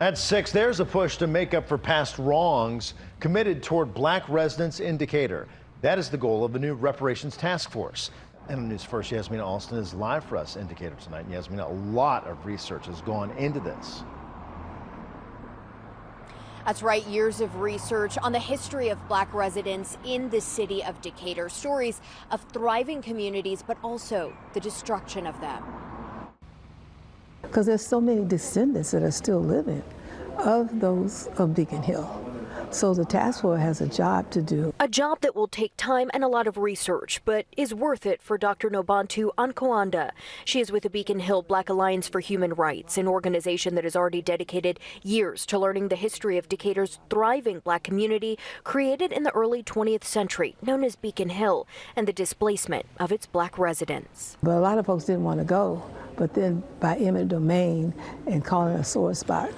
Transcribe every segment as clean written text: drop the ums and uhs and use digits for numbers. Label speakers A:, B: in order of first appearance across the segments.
A: At 6, there's a push to make up for past wrongs committed toward black residents in Decatur. That is the goal of the new reparations task force. And on News First, Yasmina Alston is live for us in Decatur tonight. And Yasmina, a lot of research has gone into this.
B: That's right, years of research on the history of black residents in the city of Decatur. Stories of thriving communities, but also the destruction of them.
C: Because there's so many descendants that are still living of those of Beacon Hill. So the task force has a job to do.
B: A job that will take time and a lot of research, but is worth it for Dr. Nobantu Ankoanda. She is with the Beacon Hill Black Alliance for Human Rights, an organization that has already dedicated years to learning the history of Decatur's thriving black community created in the early 20th century, known as Beacon Hill, and the displacement of its black residents.
C: But a lot of folks didn't want to go, but then by eminent domain and calling it a sore spot,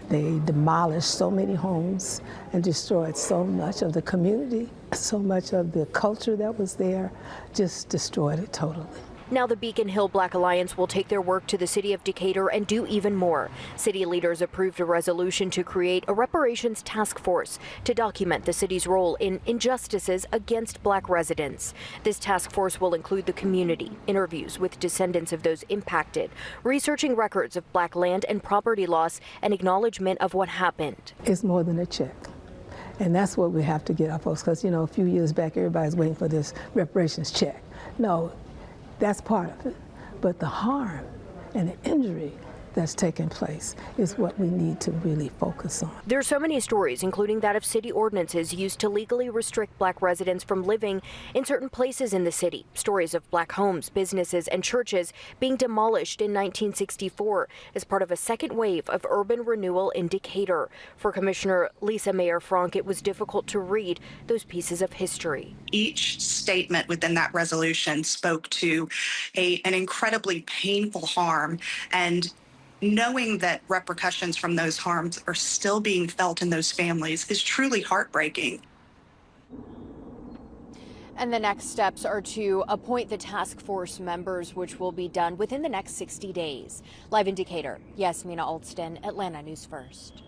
C: they demolished so many homes and destroyed so much of the community, so much of the culture that was there, just destroyed it totally.
B: Now the Beacon Hill Black Alliance will take their work to the city of Decatur and do even more. City leaders approved a resolution to create a reparations task force to document the city's role in injustices against black residents. This task force will include the community, interviews with descendants of those impacted, researching records of black land and property loss, and acknowledgement of what happened.
C: It's more than a check. And that's what we have to get our folks, because, you know, a few years back, everybody's waiting for this reparations check. No. That's part of it, but the harm and the injury that's taking place is what we need to really focus on.
B: There are so many stories, including that of city ordinances used to legally restrict black residents from living in certain places in the city. Stories of black homes, businesses, and churches being demolished in 1964 as part of a second wave of urban renewal in Decatur. For Commissioner Lisa Mayer-Frank, it was difficult to read those pieces of history.
D: Each statement within that resolution spoke to an incredibly painful harm, and knowing that repercussions from those harms are still being felt in those families is truly heartbreaking.
B: And the next steps are to appoint the task force members, which will be done within the next 60 days. Live in Decatur, Yasmina Alston, Atlanta News First.